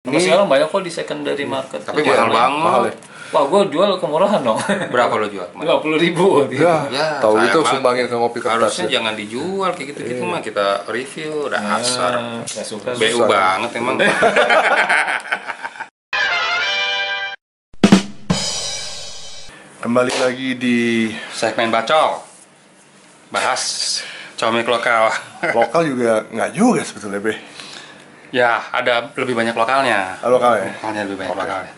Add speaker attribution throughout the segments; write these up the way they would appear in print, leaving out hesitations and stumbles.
Speaker 1: Ini sekarang banyak kok di secondary market.
Speaker 2: Tapi mahal banget.
Speaker 3: Mahal ya?
Speaker 1: Wah, gue jual kemurahan dong.
Speaker 2: Berapa lo jual?
Speaker 1: 50.000.
Speaker 3: Ya, tahu
Speaker 2: sayang
Speaker 3: itu
Speaker 2: banget.
Speaker 3: sumbangin ke ngopi kertas.
Speaker 2: Harusnya jangan dijual kayak gitu-gitu mah, kita review dasar.
Speaker 1: Gak suka.
Speaker 2: BU banget emang.
Speaker 3: Kembali lagi di
Speaker 2: Segmen bacol. Bahas comik lokal.
Speaker 3: lokal juga nggak juga sebetulnya, Be.
Speaker 2: Ya, ada lebih banyak lokalnya.
Speaker 3: Lokal ya?
Speaker 2: Lokalnya lebih banyak lokalnya.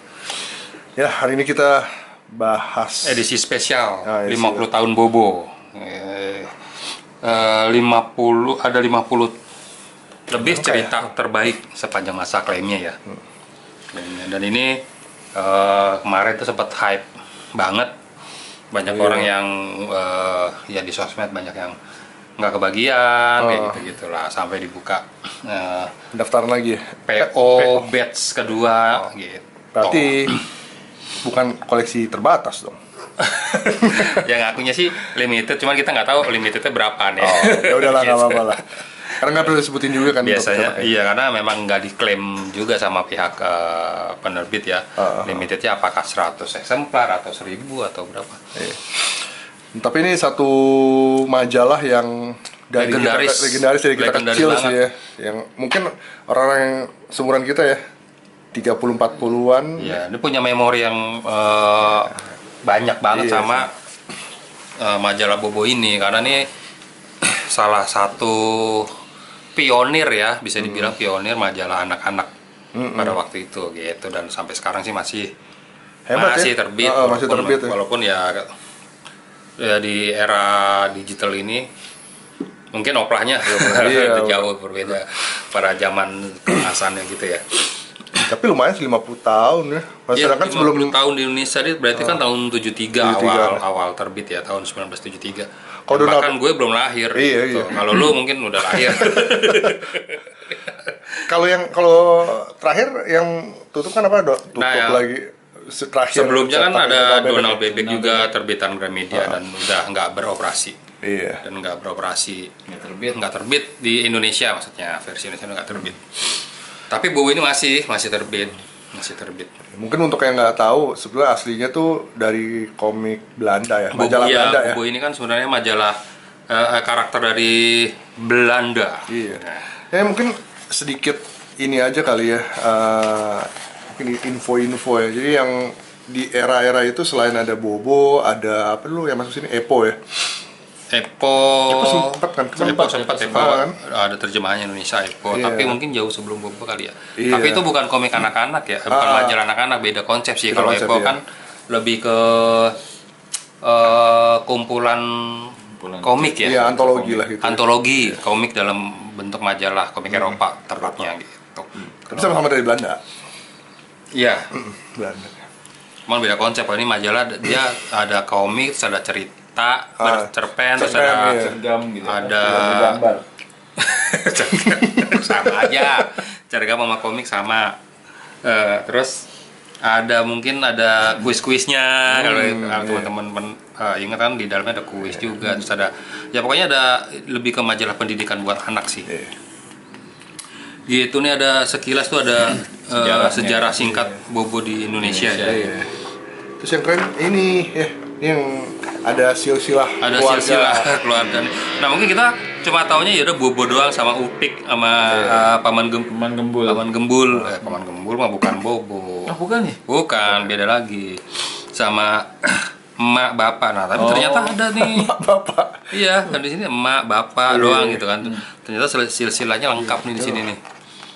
Speaker 3: Ya, hari ini kita bahas
Speaker 2: Edisi spesial
Speaker 3: Ah, edisi
Speaker 2: 50 tahun Bobo. 50 ada 50 lebih cerita terbaik sepanjang masa klaimnya ya. Dan ini kemarin tuh sempat hype banget. Banyak orang yang ya di sosmed banyak yang nggak kebagian kayak gitu-gitulah sampai dibuka
Speaker 3: pendaftaran lagi ya.
Speaker 2: PO batch kedua gitu.
Speaker 3: Berarti bukan koleksi terbatas dong.
Speaker 2: Yang ngakunya sih limited, cuman kita nggak tahu limitednya berapa nih.
Speaker 3: Oh, ya udahlah, nggak
Speaker 2: Gitu.
Speaker 3: apa-apa lah. Karena nggak perlu disebutin juga kan.
Speaker 2: Biasanya
Speaker 3: untuk
Speaker 2: iya, karena memang nggak diklaim juga sama pihak penerbit ya. Limitednya apakah 100 eksemplar atau 1000 atau berapa.
Speaker 3: Iya. Tapi ini satu majalah yang dari
Speaker 2: Legendaris.
Speaker 3: legendaris dari kita
Speaker 2: Legendaris
Speaker 3: kecil
Speaker 2: banget.
Speaker 3: sih ya. Yang mungkin orang-orang yang seumuran kita ya, 30-40-an.
Speaker 2: Iya, dia punya memori yang banyak banget
Speaker 3: Iya,
Speaker 2: sama majalah Bobo ini, karena ini salah satu pionir ya, bisa dibilang pionir majalah anak-anak pada waktu itu gitu, dan sampai sekarang sih masih
Speaker 3: Hebat
Speaker 2: masih
Speaker 3: ya?
Speaker 2: terbit,
Speaker 3: Masih terbit ya.
Speaker 2: walaupun ya di era digital ini mungkin oplahnya
Speaker 3: Iya,
Speaker 2: jauh berbeda pada zaman keemasannya gitu ya.
Speaker 3: Tapi lumayan sih 50 tahun ya.
Speaker 2: Ya,
Speaker 3: Sedangkan
Speaker 2: 50
Speaker 3: sebelum
Speaker 2: tahun di Indonesia dia berarti kan tahun 73 awal terbit ya, tahun 1973.
Speaker 3: Kalau
Speaker 2: Bahkan gue belum lahir.
Speaker 3: Iya,
Speaker 2: gitu.
Speaker 3: iya.
Speaker 2: Kalau lu mungkin udah lahir.
Speaker 3: kalau terakhir yang tutup kan apa? Tutup
Speaker 2: Nah, yang
Speaker 3: lagi. Terakhir
Speaker 2: Sebelumnya kan
Speaker 3: cetak
Speaker 2: ada
Speaker 3: Bebek.
Speaker 2: Donald Bebek juga terbitan Gramedia dan udah nggak beroperasi.
Speaker 3: Iya.
Speaker 2: Dan nggak beroperasi, nggak terbit di Indonesia, maksudnya versi Indonesia nggak terbit. Tapi Bobo ini masih terbit.
Speaker 3: Mungkin untuk yang nggak tahu, sebenarnya aslinya tuh dari komik Belanda ya, majalah
Speaker 2: Bobo,
Speaker 3: Belanda ya.
Speaker 2: Bobo ini kan sebenarnya majalah karakter dari Belanda.
Speaker 3: Iya.
Speaker 2: Nah,
Speaker 3: Ya mungkin sedikit ini aja kali ya, mungkin info-info ya. Jadi yang di era-era itu selain ada Bobo, ada apa dulu yang masuk sini, Epo ya.
Speaker 2: Epo
Speaker 3: sempat kan?
Speaker 2: sempat Epo
Speaker 3: kan?
Speaker 2: ada terjemahannya Indonesia Epo,
Speaker 3: Iya.
Speaker 2: tapi mungkin jauh sebelum Bobo kali ya.
Speaker 3: Iya.
Speaker 2: Tapi itu bukan komik anak-anak ya, bukan majalah anak-anak, beda konsep sih.
Speaker 3: Beda
Speaker 2: Kalau
Speaker 3: konsep,
Speaker 2: Epo
Speaker 3: iya.
Speaker 2: kan lebih ke kumpulan komik ya.
Speaker 3: Iya, antologi lah gitu.
Speaker 2: Antologi komik dalam bentuk majalah komik Eropa terutama gitu.
Speaker 3: Tapi sama-sama dari Belanda.
Speaker 2: Iya.
Speaker 3: Belanda.
Speaker 2: Cuman beda konsep. Kalau ini majalah dia ada komik, terus ada cerita bercerpen, terus
Speaker 3: cerpen,
Speaker 2: ada
Speaker 3: iya.
Speaker 1: Cergam gitu.
Speaker 2: Ada
Speaker 1: gambar.
Speaker 2: sama aja, cergam sama komik sama. Terus ada mungkin ada kuis-kuisnya kalau teman-teman ingat kan di dalamnya ada kuis juga, terus ada ya pokoknya ada lebih ke majalah pendidikan buat anak sih. Gitu nih, ada sekilas tuh ada sejarah singkat Bobo di Indonesia ya.
Speaker 3: Iya. Terus yang keren ini ya, ini yang ada silsilah
Speaker 2: Ada
Speaker 3: keluarga.
Speaker 2: silsilah keluarga. Nah mungkin kita cuma taunya ya udah Bobo doang sama Upik sama Paman
Speaker 1: Gembul.
Speaker 2: Paman Gembul mah bukan Bobo.
Speaker 1: Ah, bukan ya?
Speaker 2: Bukan, beda lagi. Sama emak bapak. Nah, tapi ternyata ada nih.
Speaker 3: Bapak.
Speaker 2: Iya, kan di sini emak bapak doang gitu kan. Ternyata silsilahnya lengkap nih di sini nih.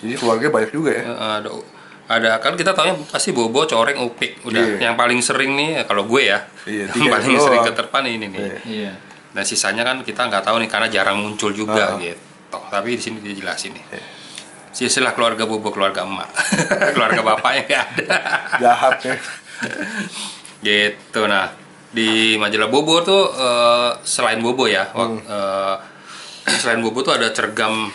Speaker 3: Jadi keluarga banyak juga ya.
Speaker 2: Ada kan kita taunya pasti Bobo, Coreng, Upik. Udah.
Speaker 3: Iya.
Speaker 2: Yang paling sering nih kalau gue ya.
Speaker 3: Iya,
Speaker 2: Yang paling
Speaker 3: tiga
Speaker 2: sering
Speaker 3: doang.
Speaker 2: keterpan ini nih.
Speaker 1: Iya.
Speaker 2: Nah sisanya kan kita nggak tahu nih karena jarang muncul juga gitu. Tapi di sini dia jelasin nih. Silsilah keluarga Bobo, keluarga emak, keluarga bapaknya nggak ada.
Speaker 3: Jahat ya.
Speaker 2: Gitu. Nah di majalah Bobo tuh selain Bobo ya, selain Bobo tuh ada cergam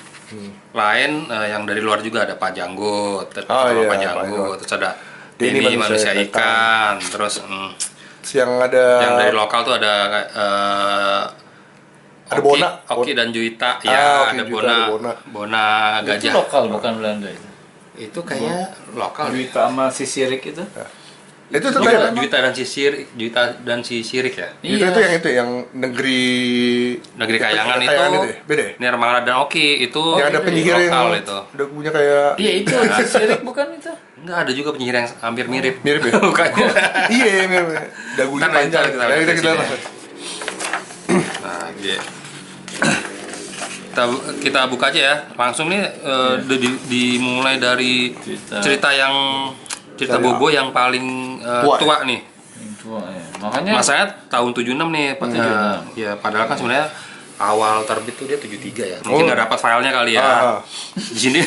Speaker 2: lain yang dari luar juga, ada Pak Janggut,
Speaker 3: iya,
Speaker 2: Pak
Speaker 3: Pak
Speaker 2: Janggut,
Speaker 3: Janggut.
Speaker 2: terus ada
Speaker 3: Denny
Speaker 2: Denny
Speaker 3: Manusia
Speaker 2: Manusia Ikan, terus
Speaker 3: Yang ada
Speaker 2: yang dari lokal tuh ada
Speaker 3: Ada
Speaker 2: Oki,
Speaker 3: Bona.
Speaker 2: Oki dan Juwita
Speaker 3: Ah,
Speaker 2: ya,
Speaker 3: Oki,
Speaker 2: ada
Speaker 3: Juwita, ada Bona.
Speaker 2: Bona
Speaker 1: Itu
Speaker 2: gajah.
Speaker 1: lokal bukan Belanda itu.
Speaker 2: Itu kayaknya lokal.
Speaker 1: Juwita sama si Sirik itu.
Speaker 3: Itu tadi
Speaker 2: Juwita dan si Sirik ya.
Speaker 3: itu yang negeri
Speaker 2: Kayangan itu.
Speaker 3: ya? Beda ya?
Speaker 2: Nirmala dan Oki itu
Speaker 3: Yang ada penyihir
Speaker 2: lokal
Speaker 3: yang
Speaker 2: itu.
Speaker 3: udah punya kayak
Speaker 1: Iya itu si Sirik bukan itu.
Speaker 2: Enggak, ada juga penyihir yang hampir mirip.
Speaker 3: mirip ya?
Speaker 2: Mukanya.
Speaker 3: Iya, mirip. Dagunya
Speaker 2: Ntar
Speaker 3: panjang.
Speaker 2: kita
Speaker 3: Ya,
Speaker 2: lihat
Speaker 3: kita
Speaker 2: di sini. Nah, gitu. Kita buka aja ya. Langsung nih dimulai dari cerita Bobo yang paling tua nih.
Speaker 1: Tua ya. Makanya
Speaker 2: Masanya tahun 76 nih, Pak.
Speaker 1: Iya.
Speaker 2: Ya, padahal kan sebenarnya awal terbit tuh dia 73 ya. Mungkin nggak dapat filenya kali ya. Di sini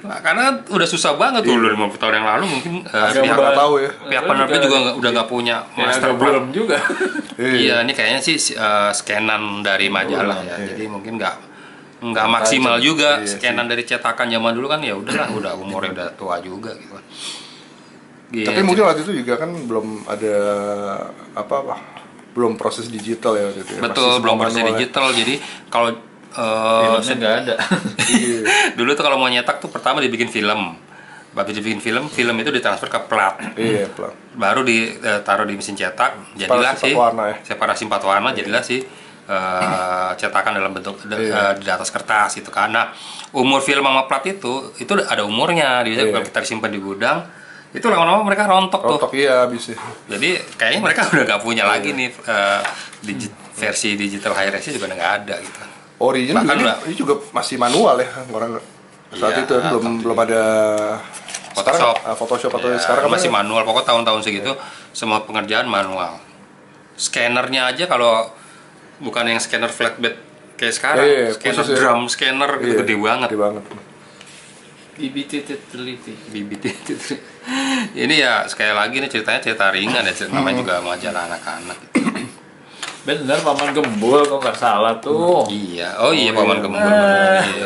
Speaker 2: karena udah susah banget tuh 50 tahun yang lalu mungkin
Speaker 3: nggak tahu ya.
Speaker 2: pihak penerbit juga udah nggak punya master plan.
Speaker 1: belum juga.
Speaker 2: Iya, ini kayaknya sih scanan dari majalah ya. Jadi mungkin nggak maksimal juga scanan dari cetakan zaman dulu kan, ya udahlah, udah umurnya udah tua juga gitu. Gitu.
Speaker 3: Tapi mungkin waktu itu juga kan belum ada belum proses digital ya waktu itu. Ya.
Speaker 2: Betul,
Speaker 3: Masih
Speaker 2: belum
Speaker 3: semua
Speaker 2: proses
Speaker 3: manual ya.
Speaker 2: digital. Jadi kalau
Speaker 1: Filmnya nggak ada.
Speaker 3: Iya.
Speaker 2: dulu tuh kalau mau nyetak tuh pertama dibikin film. Habis dibikin film itu ditransfer ke plat.
Speaker 3: Iya, pelan.
Speaker 2: Baru ditaruh di mesin cetak, jadilah
Speaker 3: Separasi
Speaker 2: sih
Speaker 3: 4 warna ya.
Speaker 2: separasi 4 warna, jadilah sih cetakan dalam bentuk di atas kertas gitu kan. Nah, umur film sama plat itu ada umurnya. Biasanya kalau kita disimpan di gudang, itu lama-lama mereka rontok tuh.
Speaker 3: Rontok iya habis ya.
Speaker 2: Jadi kayaknya mereka udah nggak punya lagi nih versi digital high res juga udah nggak ada gitu.
Speaker 3: Original
Speaker 2: Bahkan
Speaker 3: juga ini juga masih manual ya orang saat
Speaker 2: Iya,
Speaker 3: itu kan belum ada
Speaker 2: Photoshop.
Speaker 3: sekarang, Photoshop atau
Speaker 2: Ya,
Speaker 3: sekarang
Speaker 2: masih
Speaker 3: apa ya?
Speaker 2: manual. Pokoknya tahun-tahun segitu semua pengerjaan manual. Scannernya aja kalau bukan yang scanner flatbed kayak sekarang,
Speaker 3: Iya,
Speaker 2: scanner
Speaker 3: khusus ya.
Speaker 2: drum scanner gitu
Speaker 3: Iya,
Speaker 2: gede banget.
Speaker 3: Gede banget.
Speaker 1: BBT teliti.
Speaker 2: BBT. Ini ya sekali lagi nih ceritanya cerita ringan ya, namanya juga majalah anak-anak.
Speaker 1: Bener Paman Gembul kok nggak salah tuh.
Speaker 2: Iya, oh iya Paman Gembul. Iya.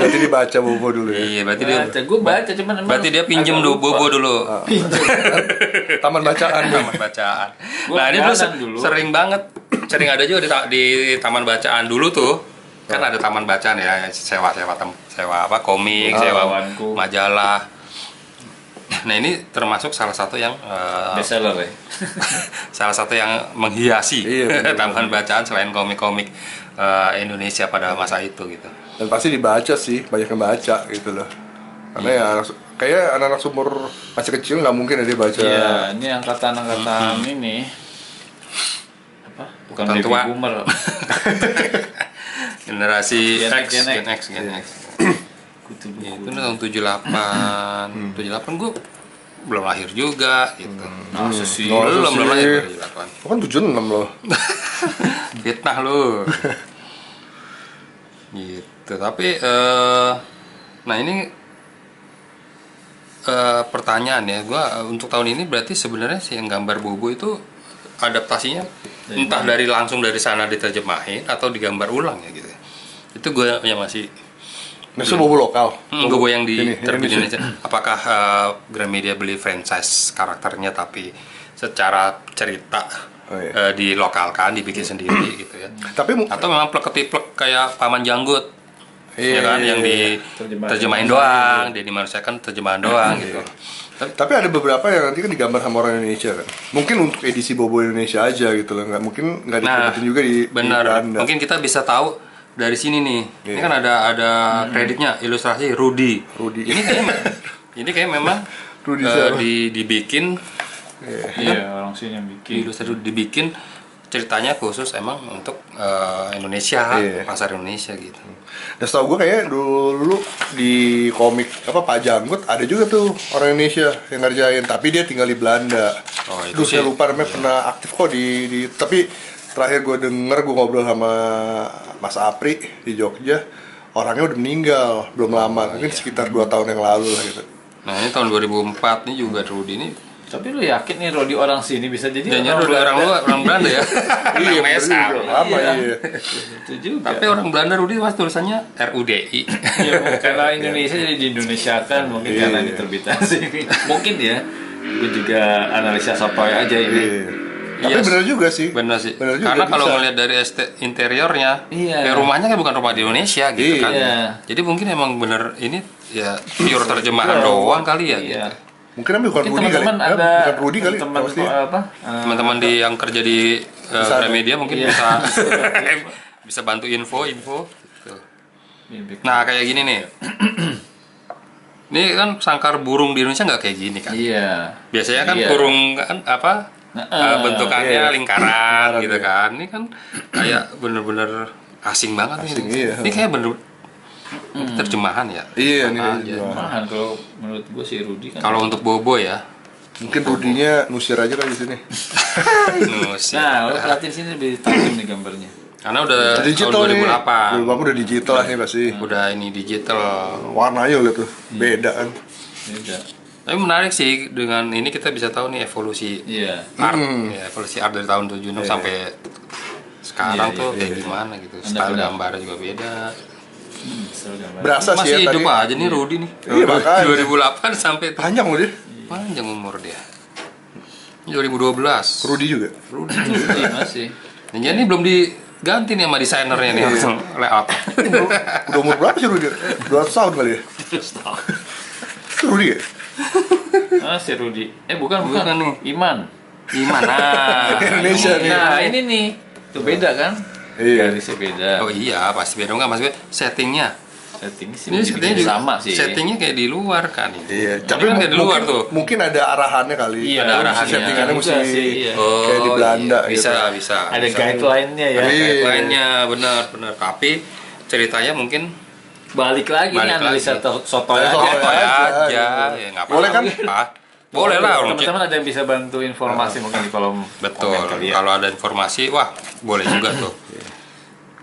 Speaker 3: Berarti dibaca Bobo dulu ya.
Speaker 2: Iya, berarti dia
Speaker 1: Gue baca cuman emang
Speaker 2: berarti dia pinjem
Speaker 1: agak
Speaker 2: dulu
Speaker 1: lupa.
Speaker 2: Bobo dulu.
Speaker 3: Taman bacaan dong.
Speaker 2: Taman bacaan.
Speaker 1: Gua
Speaker 2: Nah, ini dulu,
Speaker 1: jalan dulu.
Speaker 2: sering banget, sering ada juga di taman bacaan dulu tuh. Kan ada taman bacaan ya, sewa apa komik, sewa
Speaker 1: Kawanku.
Speaker 2: majalah. Nah, ini termasuk salah satu yang
Speaker 1: bestseller ya.
Speaker 2: salah satu yang menghiasi
Speaker 3: Iya, bener.
Speaker 2: taman bacaan selain komik-komik Indonesia pada masa itu gitu.
Speaker 3: Dan pasti dibaca sih, banyak yang baca gitu loh. Karena ya kayak anak-anak sumur masih kecil nggak mungkin ada dia baca.
Speaker 1: Iya, ini angkatan ini apa? Bukan
Speaker 2: Angkatan
Speaker 1: baby
Speaker 2: tua.
Speaker 1: boomer.
Speaker 2: Generasi
Speaker 1: Gen
Speaker 2: X,
Speaker 1: X.
Speaker 2: Gen X.
Speaker 1: Kutu
Speaker 2: Ya,
Speaker 1: buku.
Speaker 2: itu tahun 78. 78 gue belum lahir juga gitu.
Speaker 1: Masa sih?
Speaker 3: Oh,
Speaker 2: Belum lahir
Speaker 3: sih.
Speaker 2: 78.
Speaker 3: Kan 76 loh.
Speaker 2: Fitnah lu. Gitu. Tapi nah ini pertanyaan ya, gua untuk tahun ini berarti sebenarnya si yang gambar Bobo itu adaptasinya entah langsung dari sana diterjemahin atau digambar ulang ya gitu. Itu gue yang masih
Speaker 3: Ini Bobo lokal.
Speaker 2: Bobo yang di
Speaker 3: Ini,
Speaker 2: terbit
Speaker 3: ini
Speaker 2: Indonesia. Apakah Gramedia beli franchise karakternya tapi secara cerita
Speaker 3: Oh, iya.
Speaker 2: dilokalkan, dibikin sendiri gitu ya?
Speaker 3: Tapi
Speaker 2: Atau memang plek-ketiplek kayak Paman Janggut, ya kan, yang
Speaker 1: Terjemahan.
Speaker 2: diterjemahin doang, dia dimanusiakan terjemahan doang gitu.
Speaker 3: Tapi ada beberapa yang nanti kan digambar sama orang Indonesia kan. Mungkin untuk edisi Bobo Indonesia aja gitu loh. Nggak mungkin nggak ditempatin juga di
Speaker 2: benar.
Speaker 3: Belanda.
Speaker 2: Mungkin kita bisa tahu dari sini nih. Ini
Speaker 3: Iya.
Speaker 2: kan ada kreditnya, ilustrasi Rudy. Ini kayak memang
Speaker 3: Rudy siapa?
Speaker 2: dibikin
Speaker 1: Iya, orang sini yang bikin.
Speaker 2: ilustrasi dibikin ceritanya khusus emang untuk Indonesia,
Speaker 3: Iya.
Speaker 2: pasar Indonesia gitu.
Speaker 3: Dan setahu gue kayak dulu di komik Pak Janggut ada juga tuh orang Indonesia yang ngerjain, tapi dia tinggal di Belanda.
Speaker 2: Oh, itu
Speaker 3: Duh,
Speaker 2: sih.
Speaker 3: saya lupa namanya, pernah aktif kok di tapi terakhir gue ngobrol sama Mas Apri di Jogja, orangnya udah meninggal belum lama, mungkin sekitar 2 tahun yang lalu lah gitu.
Speaker 2: Nah, ini tahun 2004 nih juga Rudy ini.
Speaker 1: Tapi lu yakin nih Rodi orang sini bisa jadi
Speaker 2: Kayaknya orang Belanda ya.
Speaker 3: Iya,
Speaker 2: Namanya
Speaker 3: bener
Speaker 2: sama.
Speaker 3: juga. Lama iya.
Speaker 1: Itu juga.
Speaker 2: Tapi orang Belanda Rudy mas tulisannya RUDI.
Speaker 1: Ya, karena Indonesia jadi di Indonesia kan mungkin
Speaker 3: Iya.
Speaker 1: karena diterbitkan sini. Mungkin ya. Gue juga analisa sotoy aja ini.
Speaker 3: Iya. Tapi
Speaker 2: Yes.
Speaker 3: bener juga sih.
Speaker 2: Bener sih.
Speaker 3: Bener juga,
Speaker 2: Karena kalau
Speaker 3: bisa.
Speaker 2: ngelihat dari interiornya,
Speaker 1: Iya.
Speaker 2: kayak rumahnya kan bukan rumah di Indonesia gitu
Speaker 3: Iya.
Speaker 2: kan. Jadi mungkin emang bener ini ya pure terjemahan doang kali ya.
Speaker 1: Iya.
Speaker 2: Gitu.
Speaker 3: Mungkin bukan
Speaker 1: Mungkin
Speaker 3: Rudy kali.
Speaker 1: teman-teman
Speaker 3: Ya,
Speaker 1: ada
Speaker 3: bukan Rudy kali.
Speaker 1: teman
Speaker 3: pasti.
Speaker 1: apa?
Speaker 2: Teman-teman di yang kerja di
Speaker 3: Bisa.
Speaker 2: Gramedia mungkin
Speaker 1: Iya.
Speaker 2: bisa bisa bantu info. Gitu. Nah kayak gini nih. Ini kan sangkar burung di Indonesia nggak kayak gini kan?
Speaker 1: Iya.
Speaker 2: Biasanya kan
Speaker 1: Iya.
Speaker 2: burung kan apa bentukannya
Speaker 3: Iya.
Speaker 2: lingkaran
Speaker 3: Lingkaran,
Speaker 2: gitu
Speaker 3: iya.
Speaker 2: kan? Ini kan kayak bener-bener asing banget
Speaker 3: Asing,
Speaker 2: ini.
Speaker 3: iya.
Speaker 2: Ini kayak bener terjemahan ya.
Speaker 3: Iya nih.
Speaker 2: Sama
Speaker 3: iya.
Speaker 2: aja.
Speaker 1: Malahan kalau menurut gue si Rudy kan.
Speaker 2: Kalau untuk Bobo ya,
Speaker 3: Mungkin Rudinya nusir aja kan di sini.
Speaker 2: nusik.
Speaker 1: Nah, lo perhatiin sini lebih tajam nih gambarnya.
Speaker 2: Karena udah
Speaker 3: Udah
Speaker 2: tahun
Speaker 3: digital nih.
Speaker 2: 2008.
Speaker 3: 2008 udah digital lah nih pasti.
Speaker 2: Udah ini digital.
Speaker 3: Warnanya lihat tuh, beda kan.
Speaker 1: Beda.
Speaker 2: Tapi menarik sih dengan ini kita bisa tahu nih evolusi
Speaker 1: Iya.
Speaker 2: art, ya, evolusi art dari tahun 76 sampai sekarang
Speaker 1: Iya,
Speaker 2: tuh
Speaker 1: iya,
Speaker 2: kayak
Speaker 1: iya.
Speaker 2: gimana gitu.
Speaker 1: Anda
Speaker 2: Style
Speaker 1: benar.
Speaker 2: gambarnya juga beda.
Speaker 3: Berasa sih
Speaker 2: Masih
Speaker 3: ya
Speaker 2: hidup
Speaker 3: tadi.
Speaker 2: aja nih Rudy nih.
Speaker 3: Iya, makanya.
Speaker 2: 2008 sampai
Speaker 3: Panjang loh dia.
Speaker 2: panjang umur dia. 2012.
Speaker 3: Rudy juga.
Speaker 2: Rudy.
Speaker 1: Iya, masih.
Speaker 2: Nah, ini belum diganti nih sama desainernya nih langsung layout.
Speaker 3: Udah umur berapa sih Rudy? 200 tahun kali ya?
Speaker 1: Terus tahu.
Speaker 3: Itu Rudy ya?
Speaker 1: Ah, si Rudy. Bukan
Speaker 2: Bukan nih.
Speaker 1: Iman.
Speaker 2: Gimana?
Speaker 3: Indonesia nih.
Speaker 1: Nah, ini nih. Itu beda kan?
Speaker 3: Iya.
Speaker 1: Garisnya beda.
Speaker 2: Oh iya, pasti beda enggak maksudnya settingnya.
Speaker 1: Setting sih
Speaker 2: Ini
Speaker 1: mungkin
Speaker 2: settingnya juga
Speaker 1: sama sih.
Speaker 2: Settingnya kayak di luar kan ini.
Speaker 3: Iya,
Speaker 2: Ini
Speaker 3: tapi
Speaker 2: kan kayak di luar
Speaker 3: mungkin,
Speaker 2: tuh.
Speaker 3: mungkin ada arahannya kali.
Speaker 1: Iya,
Speaker 2: ada arahannya.
Speaker 3: Settingannya
Speaker 1: Juga
Speaker 3: mesti
Speaker 1: sih, iya.
Speaker 3: kayak di Belanda
Speaker 2: iya. Bisa,
Speaker 3: gitu.
Speaker 2: bisa.
Speaker 1: Ada
Speaker 2: bisa.
Speaker 1: guideline-nya ya.
Speaker 3: Iya.
Speaker 2: Guideline-nya benar. Tapi ceritanya mungkin
Speaker 1: Balik lagi nih
Speaker 2: Balik
Speaker 1: analisa
Speaker 2: lagi.
Speaker 1: sotoy
Speaker 3: Sotoy
Speaker 1: aja.
Speaker 2: apa
Speaker 3: aja,
Speaker 2: aja,
Speaker 3: gitu.
Speaker 2: ya nggak
Speaker 3: Boleh kan?
Speaker 2: apa-apa. Boleh lah orang
Speaker 1: Teman-teman ada yang bisa bantu informasi mungkin di kolom
Speaker 2: betul.
Speaker 1: komen kali ya.
Speaker 2: Kalau ada informasi, wah boleh juga tuh.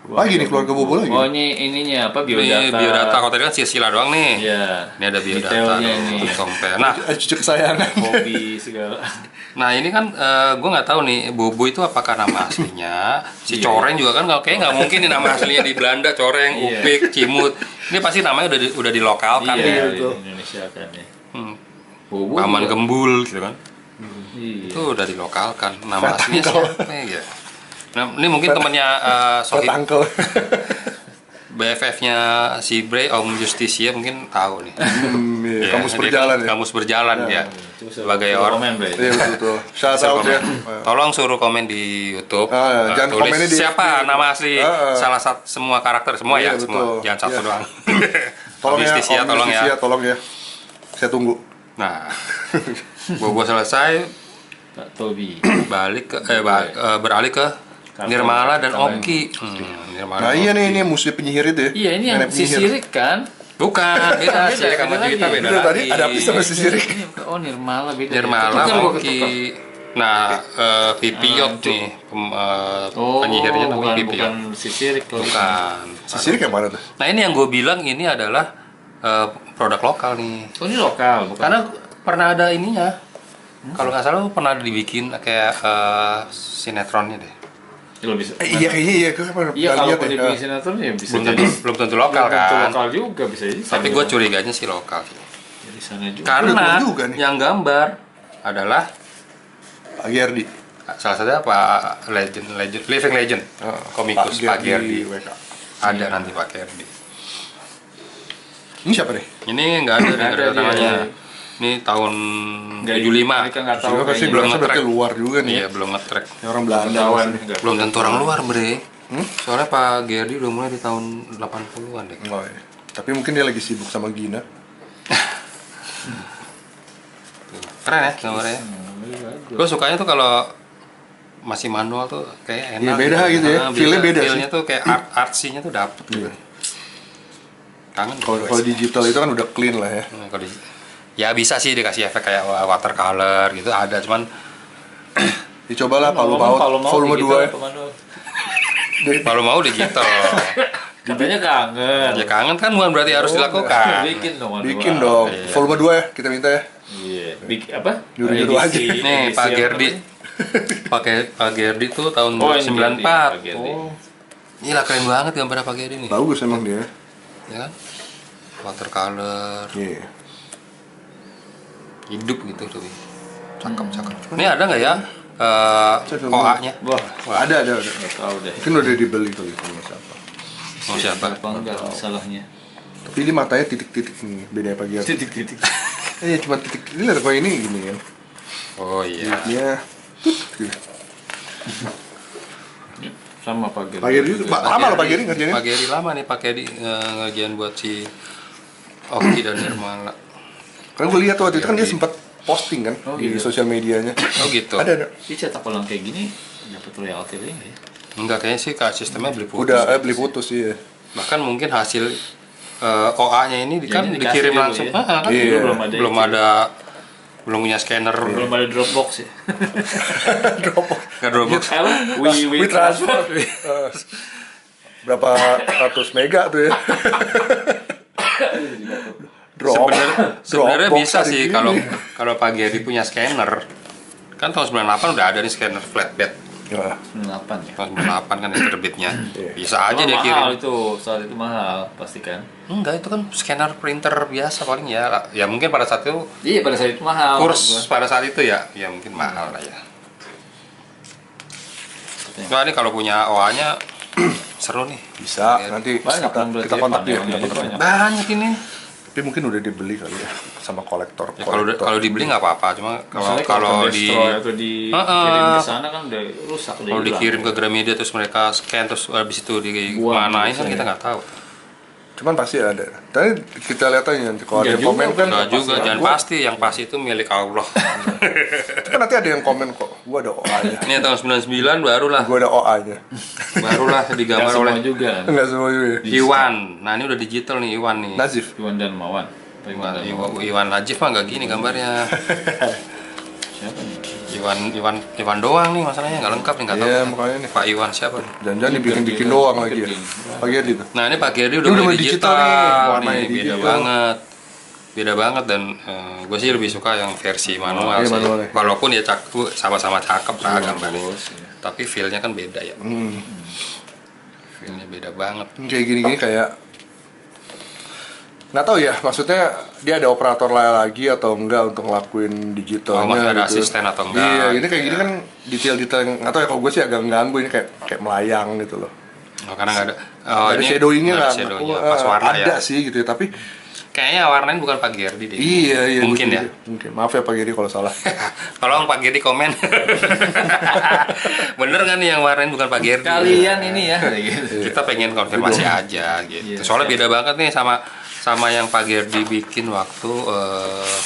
Speaker 3: Lagi nih keluarga Bobo lagi.
Speaker 1: Oh ini ininya apa
Speaker 2: Ini
Speaker 1: biodata.
Speaker 2: biodata, kalau tadi kan silsilah doang nih.
Speaker 1: Iya.
Speaker 2: Ini ada biodata
Speaker 1: Detailnya
Speaker 2: dong,
Speaker 1: ini.
Speaker 2: compare. Nah,
Speaker 3: Cucu kesayangan.
Speaker 1: Hobi segala.
Speaker 2: nah ini kan gue nggak tahu nih Bobo itu apakah nama aslinya. Si Coreng juga kan kayak nggak mungkin nih nama aslinya di Belanda Coreng,
Speaker 1: Iya.
Speaker 2: Upik, Cimut. Ini pasti namanya udah dilokalkan
Speaker 1: Iya,
Speaker 2: nih.
Speaker 1: di Indonesia kan ya.
Speaker 2: Hmm.
Speaker 1: Bobo
Speaker 2: Paman
Speaker 1: juga.
Speaker 2: Gembul gitu kan.
Speaker 1: Iya.
Speaker 2: Itu udah dilokalkan. Nama aslinya siapa ya? Nah, ini mungkin temannya Sohib
Speaker 3: Petangkel.
Speaker 2: BFF-nya si Bray, Om Justisia mungkin tahu nih.
Speaker 3: Iya,
Speaker 2: Ya,
Speaker 3: kamus
Speaker 2: dia
Speaker 3: berjalan
Speaker 2: kan
Speaker 3: ya.
Speaker 2: Kamus berjalan ya. Sebagai orang.
Speaker 1: komen, Bray.
Speaker 3: Iya betul. Shout out ya.
Speaker 2: Tolong suruh komen di YouTube.
Speaker 3: Jangan
Speaker 2: tulis
Speaker 3: komennya di
Speaker 2: siapa
Speaker 3: FB.
Speaker 2: nama asli salah satu semua karakter semua
Speaker 3: Iya,
Speaker 2: ya, semua.
Speaker 3: betul.
Speaker 2: Jangan satu
Speaker 3: Iya.
Speaker 2: doang.
Speaker 3: Tolong
Speaker 2: Om
Speaker 3: ya,
Speaker 2: Justisia,
Speaker 3: Om
Speaker 2: tolong ya.
Speaker 3: Justisia, tolong ya. Saya tunggu.
Speaker 2: Nah, Bobo selesai
Speaker 1: Pak Tobi.
Speaker 2: balik ke beralih ke Nirmala dan Oki. Nirmala
Speaker 3: Nah iya
Speaker 2: Oki.
Speaker 3: nih, ini musuh penyihir itu ya.
Speaker 1: Iya ini yang
Speaker 3: Nenek
Speaker 1: si
Speaker 3: penyihir.
Speaker 1: Sirik kan?
Speaker 2: Bukan, beda sih
Speaker 1: beda
Speaker 2: sama
Speaker 1: lagi.
Speaker 2: kita beda
Speaker 3: Udah, tadi
Speaker 2: lagi.
Speaker 3: ada apa sama si Sirik?
Speaker 1: Ini bukan- oh Nirmala beda.
Speaker 2: Nirmala
Speaker 1: Ketukar gua,
Speaker 2: Oki.
Speaker 1: ketukar.
Speaker 2: Nah, Pipiyot nih penyihirnya namanya
Speaker 1: bukan
Speaker 2: Pipiyot.
Speaker 1: si Sirik loh.
Speaker 2: Bukan.
Speaker 3: Si Sirik yang mana tuh?
Speaker 2: Nah ini yang gue bilang ini adalah produk lokal nih.
Speaker 1: Oh ini lokal bukan?
Speaker 2: Karena pernah ada ininya. Kalau nggak salah pernah dibikin kayak sinetronnya deh.
Speaker 1: Ya, lo bisa.
Speaker 3: Iya kayaknya iya, gue pernah
Speaker 1: Iya
Speaker 3: lihat
Speaker 1: kalau
Speaker 3: ya.
Speaker 1: dibikin sinetron ya bisa
Speaker 2: Belum
Speaker 1: jadi
Speaker 2: tentu, belum tentu lokal
Speaker 1: belum tentu
Speaker 2: kan.
Speaker 1: lokal juga bisa jadi.
Speaker 2: Tapi gue curiganya sih lokal.
Speaker 1: Di sana juga.
Speaker 2: Karena
Speaker 3: Udah juga nih.
Speaker 2: yang gambar adalah
Speaker 3: Pak Gerdi.
Speaker 2: salah satunya Pak Living Legend, komikus Pak Gerdi.
Speaker 3: WK.
Speaker 2: Ada nanti Pak Gerdi.
Speaker 3: Ini siapa nih?
Speaker 2: Ini nggak ada
Speaker 1: Nggak ada dia.
Speaker 2: namanya. Ini tahun
Speaker 1: Nggak,
Speaker 2: 75.
Speaker 1: mereka nggak tahu
Speaker 3: Juga pasti
Speaker 1: kayaknya.
Speaker 2: belum
Speaker 3: berarti
Speaker 2: nge-track.
Speaker 3: luar juga nih.
Speaker 2: Iya, belum nge-track.
Speaker 3: Ini orang Belanda.
Speaker 1: Pengetahuan
Speaker 3: pasti.
Speaker 1: enggak.
Speaker 2: Belum tentu orang luar, Bre. Soalnya Pak Gerdi udah mulai di tahun 80-an deh.
Speaker 3: Oh, iya. Tapi mungkin dia lagi sibuk sama Gina.
Speaker 2: Keren ya gambarnya. Gue sukanya tuh kalau masih manual tuh kayak enak.
Speaker 3: Iya, beda gitu ya. Feel-nya beda sih.
Speaker 2: Feel-nya tuh kayak artsy-nya tuh dapet gitu. Kangen
Speaker 3: Kalau
Speaker 2: gue
Speaker 3: kalau
Speaker 2: sih.
Speaker 3: digital itu kan udah clean lah ya.
Speaker 2: Nah, kalau ya bisa sih dikasih efek kayak watercolor gitu ada, cuman
Speaker 3: Dicobalah Palu
Speaker 1: Ngomong-ngomong,
Speaker 3: Paut volume
Speaker 1: digital
Speaker 3: 2 ya.
Speaker 1: apa manual?
Speaker 2: kalau mau digital.
Speaker 1: Katanya kangen.
Speaker 2: Ya kangen kan bukan berarti harus dilakukan.
Speaker 1: Bikin dong. manual.
Speaker 3: Bikin dong.
Speaker 2: Iya.
Speaker 3: Volume 2 ya, kita minta ya.
Speaker 1: Iya. Apa?
Speaker 3: Nyuruh-nyuruh aja.
Speaker 1: Edisi-
Speaker 2: Nih
Speaker 1: edisi
Speaker 2: Pak
Speaker 1: apa
Speaker 2: Gerdi,
Speaker 1: namanya?
Speaker 2: pakai Pak Gerdi tuh tahun
Speaker 1: Oh, ini
Speaker 2: 94.
Speaker 1: Pak Gerdi.
Speaker 3: Oh,
Speaker 2: Gila keren banget gambar Pak Gerdi nih.
Speaker 3: bagus emang dia.
Speaker 2: Ya kan? Watercolor,
Speaker 3: Iya.
Speaker 2: hidup gitu tuh. Cakep. Ini ada nggak ya OA-nya.
Speaker 1: Wah,
Speaker 3: Ada.
Speaker 1: nggak tahu deh.
Speaker 3: Mungkin udah dibeli kali sama siapa.
Speaker 2: Mau siapa?
Speaker 1: Apa enggak masalahnya?
Speaker 3: Tapi ini matanya titik-titik nih, beda pagi hari.
Speaker 1: Titik-titik.
Speaker 3: Iya cuma titik. Ini lihat kalau ini gini kan.
Speaker 2: Oh iya.
Speaker 3: Dia
Speaker 1: Sama Pak Geri.
Speaker 3: Pak Geri itu lama loh Pak Geri ngerjainnya.
Speaker 2: Pak Geri lama nih, Pak Geri ngerjain buat si Oki dan Nirmala.
Speaker 3: Karena gue lihat waktu itu kan dia sempat posting kan
Speaker 1: Oh,
Speaker 3: di
Speaker 1: gitu.
Speaker 3: sosial medianya.
Speaker 2: Oh gitu.
Speaker 3: Ada.
Speaker 1: Ini cetak ulang kayak gini dapat royalti nggak ya?
Speaker 2: Enggak, kayaknya sih kak sistemnya beli putus.
Speaker 3: Udah beli putus sih ya.
Speaker 2: Bahkan mungkin hasil OA-nya ini kan
Speaker 1: Jadi
Speaker 2: dikirim
Speaker 1: dikasih dulu
Speaker 2: langsung.
Speaker 1: ya?
Speaker 2: Kan
Speaker 3: Iya.
Speaker 2: belum punya scanner.
Speaker 1: Belum ada Dropbox ya?
Speaker 3: Dropbox.
Speaker 2: Nggak Dropbox.
Speaker 1: Apa?
Speaker 3: We transfer. Berapa ratus mega tuh ya.
Speaker 2: Sebenarnya
Speaker 3: Dropbox
Speaker 2: bisa
Speaker 3: hari
Speaker 2: sih
Speaker 3: gini.
Speaker 2: kalau Pak Geri punya scanner. Kan tahun 98 udah ada nih scanner flatbed.
Speaker 3: Ya.
Speaker 1: 8 ya?
Speaker 2: Tahun 98 kan yang terbitnya.
Speaker 3: Iya.
Speaker 2: Bisa aja dia
Speaker 1: Mahal
Speaker 2: kirim.
Speaker 1: itu, saat itu mahal pasti kan?
Speaker 2: Enggak, itu kan scanner printer biasa paling ya. Ya mungkin pada saat itu
Speaker 1: Iya pada saat itu mahal.
Speaker 2: kurs pada saat itu ya mungkin mahal lah ya. Nah ini kalau punya OA-nya seru nih.
Speaker 3: Bisa
Speaker 2: Iya.
Speaker 3: nanti
Speaker 1: Banyak kan berarti
Speaker 3: kita kontak
Speaker 1: ya,
Speaker 3: dia.
Speaker 1: panel-nya
Speaker 3: Kita kontak.
Speaker 1: banyak.
Speaker 2: Banyak ini.
Speaker 3: Tapi mungkin udah dibeli kali ya sama kolektor.
Speaker 2: Ya, kalau dibeli nggak apa-apa, cuma
Speaker 1: Misalnya
Speaker 2: kalau
Speaker 1: ke
Speaker 2: di
Speaker 1: destroy atau dikirim ke sana kan udah rusak udah
Speaker 2: kalau
Speaker 1: hilang.
Speaker 2: dikirim ke Gramedia terus mereka scan terus habis itu
Speaker 1: Buang
Speaker 2: dimanain kan
Speaker 1: gitu
Speaker 2: kita
Speaker 1: ya.
Speaker 2: cuman
Speaker 3: Cuman pasti ada. Tapi kita lihat aja nanti kalau ada
Speaker 1: Nggak
Speaker 3: yang komen
Speaker 1: juga,
Speaker 3: kan.
Speaker 2: Enggak juga, jangan
Speaker 3: Gua-
Speaker 2: pasti, yang pasti itu milik Allah.
Speaker 3: Kan nanti ada yang komen kok. Gua ada OA-nya.
Speaker 2: Ini tahun 99 barulah
Speaker 3: Gua ada OA-nya.
Speaker 2: barulah digambar
Speaker 1: Nggak semua
Speaker 2: oleh
Speaker 1: juga.
Speaker 3: Enggak semua juga. ya.
Speaker 2: Iwan. Nah, ini udah digital nih Iwan nih.
Speaker 3: Nazif.
Speaker 1: Iwan dan Mawan.
Speaker 2: Iwan Najib mah nggak gini gambarnya.
Speaker 1: Siapa nih?
Speaker 2: Iwan doang nih masalahnya, nggak lengkap nih, nggak tahu.
Speaker 3: Iya,
Speaker 2: kan.
Speaker 3: makanya nih.
Speaker 2: Pak Iwan siapa nih?
Speaker 3: Jangan-jangan dibikin-bikin doang lagi ya. Pagi hari itu.
Speaker 2: Nah ini Pak Geri udah
Speaker 3: Ini udah
Speaker 2: mulai
Speaker 3: mulai
Speaker 2: digital,
Speaker 3: digital nih, warnanya
Speaker 2: nih, beda
Speaker 3: digital.
Speaker 2: banget. Beda banget dan gue sih lebih suka yang versi manual
Speaker 3: Iya,
Speaker 2: sih.
Speaker 3: manualnya.
Speaker 2: Walaupun ya sama-sama cakep lah gambarnya.
Speaker 1: Bagus, ya.
Speaker 2: Tapi feel-nya kan beda ya.
Speaker 3: Hmm.
Speaker 2: Feel-nya beda banget.
Speaker 3: Kayak gini-gini kayak nggak tahu ya, maksudnya dia ada operator lagi atau enggak untuk ngelakuin digitalnya.
Speaker 2: Oh, masih ada
Speaker 3: gitu.
Speaker 2: asisten atau enggak?
Speaker 3: Iya, ini kayak gini
Speaker 2: Iya.
Speaker 3: kan detail-detail yang nggak tahu ya, kalau gue sih agak ganggu ini kayak melayang gitu loh.
Speaker 2: Oh, karena nggak ada.
Speaker 3: Nggak ada shadowingnya
Speaker 2: nggak
Speaker 3: nggak?
Speaker 2: ada shadownya. Pas warna
Speaker 3: ada
Speaker 2: ya.
Speaker 3: sih gitu ya, tapi
Speaker 2: Kayaknya warnanya bukan Pak Gerdi deh.
Speaker 3: iya
Speaker 2: Mungkin
Speaker 3: gitu,
Speaker 2: ya.
Speaker 3: Mungkin. Maaf ya Pak Geri kalau salah.
Speaker 2: Tolong Pak Gerdi komen. Bener kan nih yang warnain bukan Pak Gerdi?
Speaker 1: Kalian ini ya kayak gitu.
Speaker 2: Kita pengen konfirmasi aja gitu.
Speaker 1: Iya,
Speaker 2: Soalnya
Speaker 1: siap.
Speaker 2: beda banget nih sama yang Pak Gerdi bikin waktu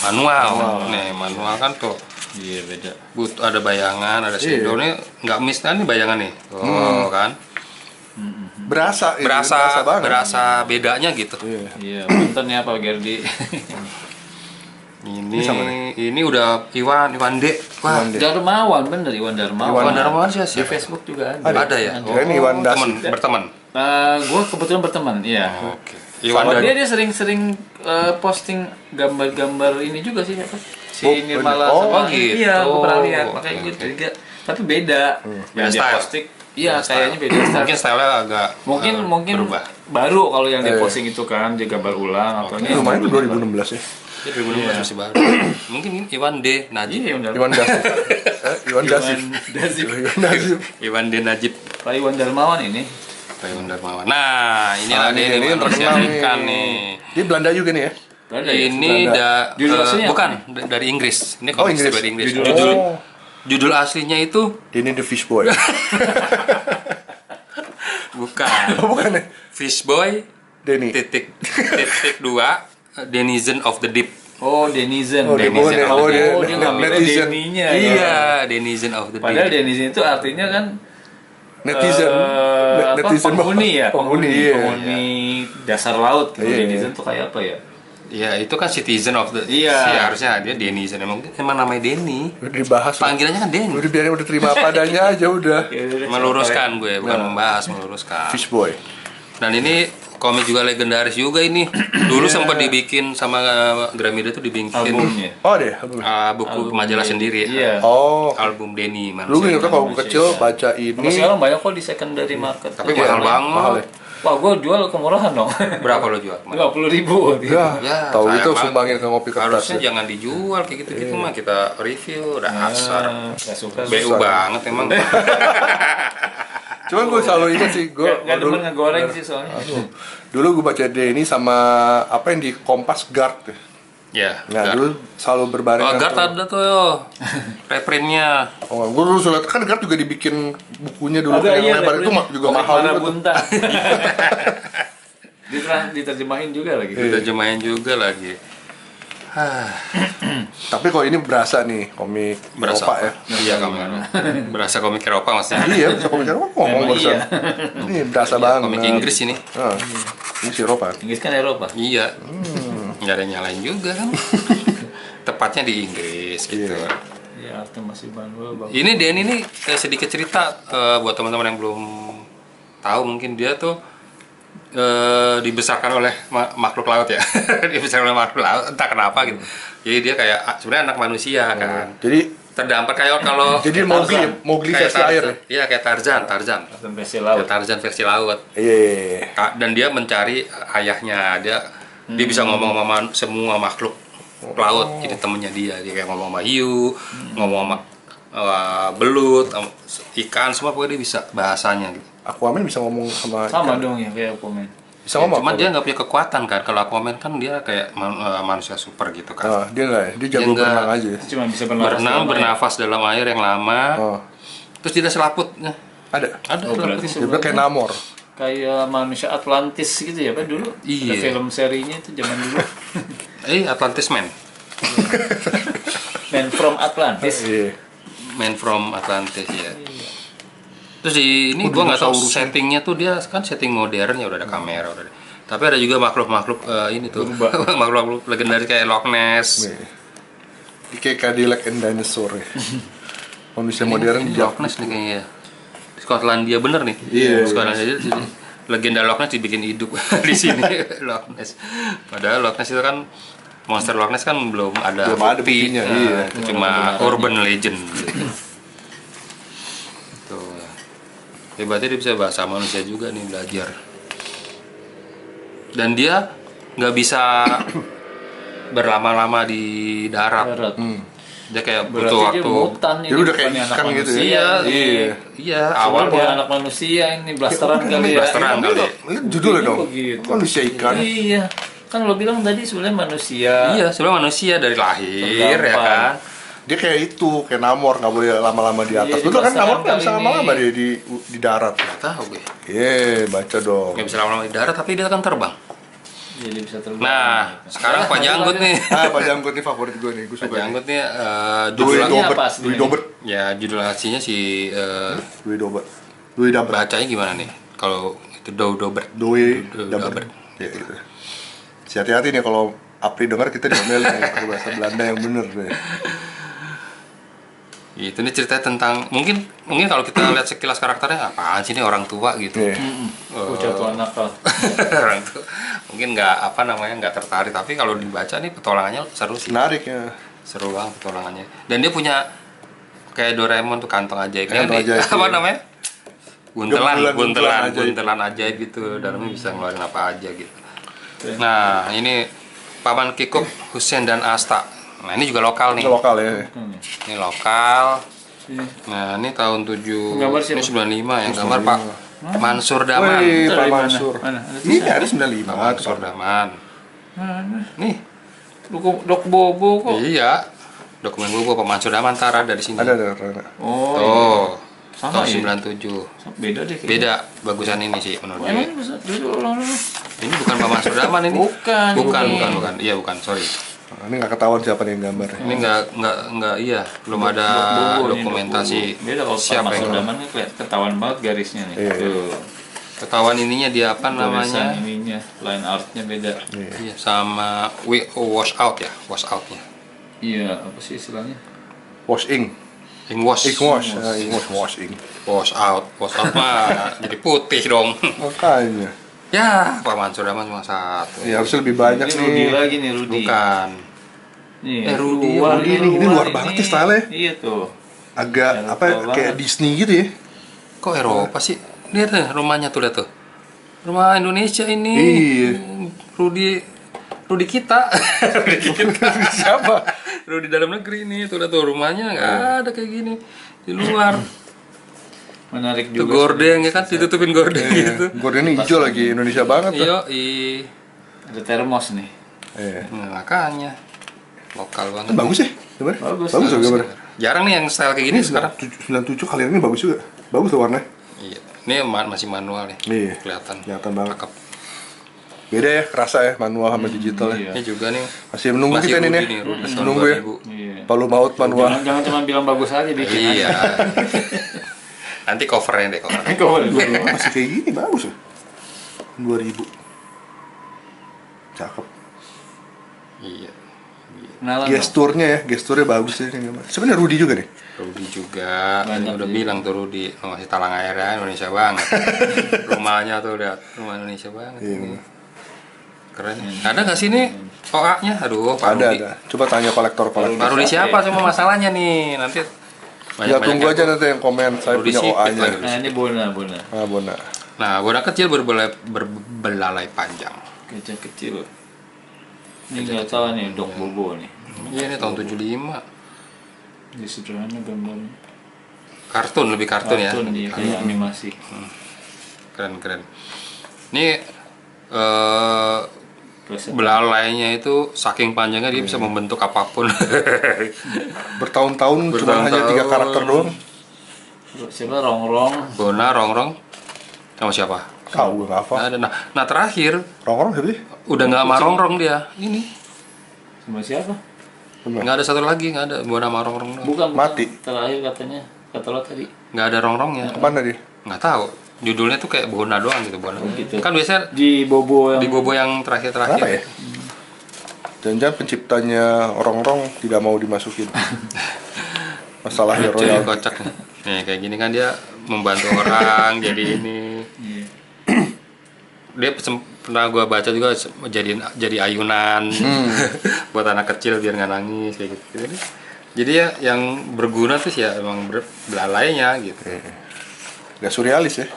Speaker 2: manual. Nih manual kan tuh
Speaker 1: Iya beda.
Speaker 2: ada bayangan, ada shadow nih nggak miss nih bayangan nih. Oh kan.
Speaker 3: Berasa banget.
Speaker 2: Berasa bedanya gitu.
Speaker 3: Iya.
Speaker 1: Iya, punten ya Pak Gerdi.
Speaker 2: Ini udah Iwan D. Wah,
Speaker 3: Iwan D.
Speaker 1: Darmawan bener Iwan Darmawan.
Speaker 2: Iwan Darmawan sih
Speaker 1: Di
Speaker 2: siapa?
Speaker 1: Facebook juga ada.
Speaker 2: Ada ya?
Speaker 3: Kirain Iwan Dasi.
Speaker 2: Berteman.
Speaker 1: Gue kebetulan berteman, iya.
Speaker 2: Oke. Iwan
Speaker 1: Sama
Speaker 2: dari
Speaker 1: dia sering-sering posting gambar-gambar ini juga sih apa? Si
Speaker 3: Oh,
Speaker 1: Nirmala
Speaker 3: oh,
Speaker 1: sama
Speaker 2: gitu.
Speaker 1: iya, gue pernah lihat.
Speaker 2: Oke,
Speaker 1: Makanya gue
Speaker 2: oke.
Speaker 1: curiga. Tapi beda.
Speaker 2: Beda
Speaker 1: Yang dia
Speaker 2: style.
Speaker 1: posting, iya
Speaker 2: Beda style.
Speaker 1: kayaknya beda style.
Speaker 2: Mungkin style-nya agak
Speaker 1: Mungkin
Speaker 2: berubah.
Speaker 1: baru kalau yang dia posting itu kan dia gambar ulang atau
Speaker 3: Ini lumayan tuh 2016 ya.
Speaker 2: Dia 2016 masih baru. Mungkin Iwan D. Najib.
Speaker 1: Iya, udah.
Speaker 3: Iwan Dasi. Iwan Dasi.
Speaker 1: Dasip.
Speaker 3: Iwan Dasi.
Speaker 2: Iwan D. Najib.
Speaker 1: Pak Iwan Darmawan ini.
Speaker 2: Pak Iwan Darmawan. Nah, inilah dia
Speaker 3: ini yang
Speaker 2: manusia
Speaker 3: terkenal
Speaker 2: ikan
Speaker 3: nih.
Speaker 2: nih.
Speaker 3: Dia Belanda juga nih ya.
Speaker 1: Ada ya?
Speaker 2: Ini
Speaker 1: Judul aslinya
Speaker 2: bukan
Speaker 1: apa
Speaker 2: dari Inggris. Ini
Speaker 3: Oh,
Speaker 2: komik
Speaker 3: Inggris.
Speaker 2: dari Inggris.
Speaker 1: Judul-
Speaker 2: Judul aslinya itu
Speaker 3: Ini The Fish Boy.
Speaker 2: bukan
Speaker 3: Bukan ya?
Speaker 2: Fish Boy
Speaker 3: Denny.
Speaker 2: titik 2 Denizen of the Deep.
Speaker 1: Oh, Denizen.
Speaker 3: Oh,
Speaker 2: Denizen.
Speaker 3: dia- oh, dia-
Speaker 1: dia ngambilnya
Speaker 3: netizen.
Speaker 1: Deninya. ya.
Speaker 2: Iya, Denizen of the
Speaker 1: Padahal
Speaker 2: Deep.
Speaker 1: Denizen itu artinya kan
Speaker 3: Netizen.
Speaker 1: penghuni ya,
Speaker 3: Penghuni, iya.
Speaker 1: penghuni dasar laut. Gitu.
Speaker 3: Iya.
Speaker 1: Denizen tuh kayak apa ya?
Speaker 2: Iya, itu kan citizen of the.
Speaker 1: Iya.
Speaker 2: Sih, harusnya dia Denizen. Emang namanya Denny.
Speaker 3: Udah dibahas.
Speaker 2: Panggilannya kan Denny.
Speaker 3: Udah biarin, udah terima apa adanya aja udah.
Speaker 2: Meluruskan gue, bukan membahas, meluruskan.
Speaker 3: Fish Boy.
Speaker 2: Dan ini komik juga legendaris juga ini. Dulu sempat dibikin sama Gramedia tuh dibikin
Speaker 1: Albumnya.
Speaker 3: Oh deh.
Speaker 2: buku majalah sendiri.
Speaker 1: Iya.
Speaker 3: Oh.
Speaker 2: Album Denny
Speaker 3: Lu
Speaker 2: manusia.
Speaker 3: ingat kalau gue kecil baca
Speaker 1: Sampai
Speaker 3: ini.
Speaker 1: sekarang banyak kok di secondary market.
Speaker 2: Tapi
Speaker 1: tuh
Speaker 2: mahal
Speaker 1: jarang.
Speaker 2: banget.
Speaker 3: Mahal ya?
Speaker 1: Wah, gue jual kemurahan dong.
Speaker 2: Berapa lo jual?
Speaker 1: 50.000.
Speaker 2: Ya,
Speaker 3: tahu
Speaker 2: sayang
Speaker 3: itu
Speaker 2: banget.
Speaker 3: sumbangin ke ngopi kertas.
Speaker 2: Harusnya jangan dijual kayak gitu-gitu mah, kita review udah asar.
Speaker 1: Gak suka.
Speaker 2: BU banget emang.
Speaker 3: Cuman gue selalu ingat sih, gue
Speaker 1: Gak demen ngegoreng sih soalnya.
Speaker 3: dulu gue baca Denny sama apa yang di Kompas Guard.
Speaker 2: Ya.
Speaker 3: Nah,
Speaker 2: Guard.
Speaker 3: dulu selalu berbarengan.
Speaker 2: Guard ada tuh yo. Reprintnya.
Speaker 3: Oh, gue dulu lihat kan Guard juga dibikin bukunya dulu
Speaker 1: Ada,
Speaker 3: kan yang
Speaker 1: iya,
Speaker 3: lebar itu juga mahal juga tuh.
Speaker 1: Bunta. Diterjemahin juga lagi.
Speaker 2: Diterjemahin juga lagi.
Speaker 3: Tapi kok ini berasa nih komik
Speaker 2: Berasa
Speaker 3: Eropa ya.
Speaker 2: Iya kamu. Berasa komik Eropa maksudnya.
Speaker 3: Iya, bisa komik Eropa ngomong
Speaker 1: Emang
Speaker 3: barusan.
Speaker 1: iya.
Speaker 3: Ini berasa banget.
Speaker 2: Komik Inggris ini.
Speaker 3: Ah, ini si Eropa.
Speaker 1: Inggris kan Eropa.
Speaker 2: Iya. Nggak ada yang nyalain juga kan. Tepatnya di Inggris gitu.
Speaker 3: Iya.
Speaker 1: Ya, artinya masih bagus.
Speaker 2: Ini Denny ini sedikit cerita buat teman-teman yang belum tahu, mungkin dia tuh dibesarkan oleh makhluk laut ya. Dibesarkan oleh makhluk laut entah kenapa gitu. Jadi dia kayak sebenarnya anak manusia kan.
Speaker 3: Jadi
Speaker 2: Terdampar kayak kalau
Speaker 3: jadi Mowgli
Speaker 2: kayak
Speaker 3: versi air.
Speaker 2: Iya kayak Tarzan.
Speaker 1: Versi laut.
Speaker 2: Kayak Tarzan versi laut.
Speaker 3: Iya.
Speaker 2: Dan dia mencari ayahnya. Dia bisa ngomong sama semua makhluk laut. Jadi temennya dia kayak ngomong sama hiu, ngomong sama belut, sama ikan, semua pokoknya dia bisa bahasanya gitu.
Speaker 3: Aquaman bisa ngomong sama
Speaker 1: Sama
Speaker 3: ikan.
Speaker 1: dong ya kayak komen.
Speaker 3: Bisa ngomong.
Speaker 2: Cuma dia
Speaker 3: Aquaman.
Speaker 2: nggak punya kekuatan kan. Kalau Aquaman kan dia kayak manusia super gitu kan.
Speaker 3: Ah, dia enggak ya? Dia jago
Speaker 2: Dia nggak.
Speaker 3: berenang aja.
Speaker 1: Cuma bisa bernafas. dalam air.
Speaker 2: Bernafas dalam air yang lama.
Speaker 3: Oh.
Speaker 2: Terus dia ada selaputnya.
Speaker 3: Ada.
Speaker 2: Ada
Speaker 1: Oh, berarti
Speaker 2: selaputnya.
Speaker 3: Dia kayak Namor.
Speaker 1: Kayak manusia Atlantis gitu ya kan dulu.
Speaker 2: Iya.
Speaker 1: Ada film serinya itu zaman dulu.
Speaker 2: Atlantis Man.
Speaker 1: Man from Atlantis.
Speaker 3: Iya.
Speaker 2: Man from Atlantis ya. Terus ini gua nggak tahu settingnya tuh, dia kan setting modern ya, udah ada kamera udah. Tapi ada juga makhluk-makhluk ini tuh. Makhluk-makhluk legendaris kayak Loch Ness.
Speaker 3: Nih. Dia kayak Cadillac and Dinosaur ya. Manusia modern
Speaker 2: Ini
Speaker 3: dia.
Speaker 2: Loch Ness nih kayaknya. Skotlandia bener nih.
Speaker 3: Iya.
Speaker 2: Skotlandia di sini. Legenda Loch Ness dibikin hidup di sini. Loch Ness. Padahal Loch Ness itu kan monster Loch Ness kan belum ada bukti.
Speaker 3: buktinya,
Speaker 2: Nah,
Speaker 3: iya.
Speaker 2: itu cuma urban legend gitu. Tuh. Ya berarti dia bisa bahasa manusia juga nih, belajar. Dan dia nggak bisa berlama-lama di darat. Dia kayak butuh
Speaker 1: Berarti dia
Speaker 2: waktu.
Speaker 1: mutan ini.
Speaker 3: Dia udah kayak
Speaker 1: bukannya anak
Speaker 3: ikan gitu ya?
Speaker 1: manusia.
Speaker 3: Iya.
Speaker 2: Iya,
Speaker 1: Awal dia
Speaker 2: awalnya.
Speaker 1: anak manusia ini blasteran kali ya.
Speaker 2: Blasteran kali.
Speaker 3: Ini judulnya dong.
Speaker 1: Begitu.
Speaker 3: Manusia ikan.
Speaker 1: Iya. Kan lo bilang tadi sebenarnya manusia.
Speaker 2: Iya, sebenarnya manusia dari lahir ya
Speaker 1: Terdampar.
Speaker 2: kan.
Speaker 3: Dia kayak itu, kayak Namor, nggak boleh lama-lama di atas.
Speaker 1: Iya,
Speaker 3: Betul kan
Speaker 1: di
Speaker 3: Namor
Speaker 1: pasaran
Speaker 3: nggak bisa
Speaker 1: kali
Speaker 3: lama-lama
Speaker 1: ini.
Speaker 3: dia di darat.
Speaker 2: Nggak tahu gue.
Speaker 3: Iya, baca dong.
Speaker 2: Nggak bisa lama-lama di darat, tapi dia kan terbang.
Speaker 1: Jadi bisa terbang.
Speaker 2: Nah, sekarang Pak Janggut nih.
Speaker 3: Ah, Pak Janggut nih favorit gue nih, gue
Speaker 2: Pak
Speaker 3: suka.
Speaker 2: Janggut nih
Speaker 3: Dwi
Speaker 2: judul
Speaker 1: Dobet.
Speaker 3: Dobet,
Speaker 1: apa
Speaker 3: Dwi
Speaker 1: aslinya?
Speaker 3: Dobet,
Speaker 2: ya judul aslinya si
Speaker 3: Dwi Dobet, Dwi Dobet,
Speaker 2: bacanya gimana nih? Kalau itu Dobert.
Speaker 3: Dwi
Speaker 2: Dobet.
Speaker 3: Dobet. Ya gitu. Hati-hati nih kalau Apri dengar kita diomelin nih pakai bahasa Belanda yang bener deh.
Speaker 2: Itu nih cerita tentang mungkin kalau kita lihat sekilas karakternya apaan sih ini orang tua gitu.
Speaker 3: Iya.
Speaker 1: Ucap tuan nakal.
Speaker 2: Orang tua mungkin nggak tertarik, tapi kalau dibaca nih petualangannya seru sih.
Speaker 3: Menarik ya.
Speaker 2: Seru banget petualangannya. Dan dia punya kayak Doraemon tuh kantong ajaib.
Speaker 3: Kantong ajaib,
Speaker 2: Apa
Speaker 3: iya.
Speaker 2: namanya?
Speaker 3: Buntelan ajaib.
Speaker 2: Buntelan ajaib gitu. Dalamnya bisa ngeluarin apa aja gitu. Nah, ini Paman Kikuk, Hussein dan Asta. Nah, ini juga lokal nih.
Speaker 3: Itu lokal ya.
Speaker 2: Ini lokal. Nah, ini tahun 7
Speaker 1: Gambar siapa?
Speaker 2: ini 95 yang gambar Pak Mansur Daman.
Speaker 3: Wih, Pak
Speaker 1: Dari mana?
Speaker 3: Mansur.
Speaker 1: Mana?
Speaker 3: Ini ada 95
Speaker 2: Pak
Speaker 3: tuh.
Speaker 2: Mansur Daman.
Speaker 1: Mana?
Speaker 2: Nih,
Speaker 1: Dok Bobo kok.
Speaker 2: iya. Dokumen gua Pak Mansur Daman ada di sini.
Speaker 3: Ada.
Speaker 1: Oh,
Speaker 2: Tuh.
Speaker 1: Sama
Speaker 2: tahun
Speaker 1: ya?
Speaker 2: 97.
Speaker 1: Beda deh. kayaknya.
Speaker 2: Beda bagusan ini sih menurut
Speaker 1: Emang
Speaker 2: gue.
Speaker 1: bisa dulu ulang dulu.
Speaker 2: Ini bukan Pak Mansur Daman ini.
Speaker 1: Bukan.
Speaker 2: Bukan. Iya, bukan. Sorry.
Speaker 3: Nah, ini nggak ketahuan siapa nih yang gambar.
Speaker 2: Ini nggak iya, belum ada
Speaker 1: Bobo, ini
Speaker 2: dokumentasi
Speaker 1: Dok Bobo. Beda kalau
Speaker 2: siapa yang
Speaker 1: Daman kan ketahuan banget garisnya nih.
Speaker 3: Iya.
Speaker 1: Tuh.
Speaker 2: ketahuan ininya dia apa
Speaker 1: Tulisan
Speaker 2: namanya?
Speaker 1: ininya, line artnya beda.
Speaker 2: Iya, sama wash out ya, wash outnya.
Speaker 1: Iya, apa sih istilahnya?
Speaker 3: Wash ink.
Speaker 2: Wash
Speaker 3: Wash
Speaker 2: out mah jadi putih dong.
Speaker 3: Makanya.
Speaker 2: Ya, Pak Mansur Daman cuma satu.
Speaker 3: Ya harusnya lebih banyak
Speaker 1: Ini
Speaker 3: nih.
Speaker 1: Rudi lagi nih, Rudi.
Speaker 2: Bukan.
Speaker 1: Nih,
Speaker 2: Rudi
Speaker 3: ini luar banget nih style-nya.
Speaker 1: Iya tuh.
Speaker 3: Agak
Speaker 1: Eropa
Speaker 3: apa kayak
Speaker 1: banget.
Speaker 3: Disney gitu ya.
Speaker 2: Kok Eropa sih? Lihat tuh rumahnya tuh, lihat tuh. rumah Indonesia ini.
Speaker 3: Iya.
Speaker 2: Rudi kita. Rudi kita.
Speaker 3: Siapa?
Speaker 2: Rudi dalam negeri ini tuh, tuh rumahnya nggak ada kayak gini di luar.
Speaker 1: Menarik
Speaker 2: Tuh
Speaker 1: juga.
Speaker 2: gordeng ya kan, ditutupin gordeng gitu.
Speaker 3: Gordonnya hijau lagi, Indonesia banget tuh.
Speaker 2: Iya,
Speaker 1: Ada termos nih.
Speaker 3: Iya.
Speaker 2: nah, makanya lokal banget.
Speaker 3: Bagus ya? Gambar?
Speaker 1: Bagus,
Speaker 3: Bagus loh gambar.
Speaker 2: Jarang nih yang style kayak gini sekarang.
Speaker 3: 97 kali ini bagus juga. Bagus tuh warnanya.
Speaker 2: Iya, ini masih manual nih.
Speaker 3: Iya.
Speaker 2: Kelihatan.
Speaker 3: Kelihatan banget.
Speaker 2: Cakep.
Speaker 3: Beda ya, kerasa ya manual sama digital ya.
Speaker 1: Iya.
Speaker 2: Ini juga nih.
Speaker 3: Masih menunggu kita
Speaker 2: Rudi
Speaker 3: nih.
Speaker 2: Rudi tahun
Speaker 3: Menunggu ya.
Speaker 2: 2000.
Speaker 1: Iya.
Speaker 3: Palu maut manual.
Speaker 1: Jangan cuma bilang bagus aja bikin
Speaker 2: Iya.
Speaker 1: aja.
Speaker 2: Nanti covernya deh cover.
Speaker 3: Masih kayak gini bagus ya. 2000. Cakep.
Speaker 2: Iya.
Speaker 1: Kenalan dong.
Speaker 3: Gesturnya bagus ya. Sebenarnya Rudi juga nih.
Speaker 2: Rudi juga,
Speaker 1: Banyak
Speaker 2: udah
Speaker 1: sih.
Speaker 2: bilang tuh Rudi, oh, masih talang air ya, Indonesia banget. Rumahnya tuh lihat, rumah Indonesia banget.
Speaker 3: Iya.
Speaker 2: Ini. Keren. Ada nggak sih ini OA-nya? Aduh, Pak Rudi.
Speaker 3: Ada. Coba tanya kolektor-kolektor.
Speaker 2: Pak Rudi siapa semua masalahnya nih? Nanti
Speaker 3: Ya tunggu aja nanti yang komen. Saya
Speaker 2: Rudi
Speaker 3: punya
Speaker 2: sipit
Speaker 3: OA-nya.
Speaker 2: lagi.
Speaker 1: Nah ini Bona.
Speaker 3: Ah, Bona.
Speaker 2: Nah, bola kecil berbelalai panjang.
Speaker 1: Kecil. Ini nggak tahu nih Dok Bobo nih.
Speaker 2: Iya, ini tahun 75.
Speaker 1: Di sederhana gambar.
Speaker 2: Kartun, lebih kartun ya.
Speaker 1: Kartun nih, kayak animasi.
Speaker 2: Keren. Ini belalainya itu saking panjangnya dia bisa membentuk apapun.
Speaker 3: Bertahun-tahun cuma hanya 3 karakter doang.
Speaker 1: Siapa Rongrong?
Speaker 2: Bona, Rongrong, sama siapa?
Speaker 3: Kau gue nggak hafal.
Speaker 2: Nggak ada. Nah terakhir
Speaker 3: Rongrong siapa sih?
Speaker 2: udah nggak sama Rongrong dia. Ini
Speaker 1: Sama siapa?
Speaker 2: nggak ada satu lagi, nggak ada Bona sama Rongrong doang.
Speaker 1: Bukan.
Speaker 3: Mati.
Speaker 1: Terakhir katanya kata lo tadi.
Speaker 2: Nggak ada Rongrongnya.
Speaker 3: Kemana dia?
Speaker 2: Nggak tahu. Judulnya tuh kayak Bona doang gitu, Bona.
Speaker 1: gitu.
Speaker 2: Kan biasanya
Speaker 1: Di Bobo yang
Speaker 2: di Bobo yang terakhir-terakhir.
Speaker 3: Kenapa ya? Jangan-jangan penciptanya Rongrong tidak mau dimasukin. Masalahnya
Speaker 2: Jadi
Speaker 3: royal.
Speaker 2: kocak nih. Nih kayak gini kan dia membantu orang jadi ini.
Speaker 1: Iya.
Speaker 2: Dia pernah gua baca juga jadi ayunan buat anak kecil biar nggak nangis kayak gitu. Jadi ya yang berguna tuh ya emang belalainya gitu.
Speaker 3: Gak surrealis ya.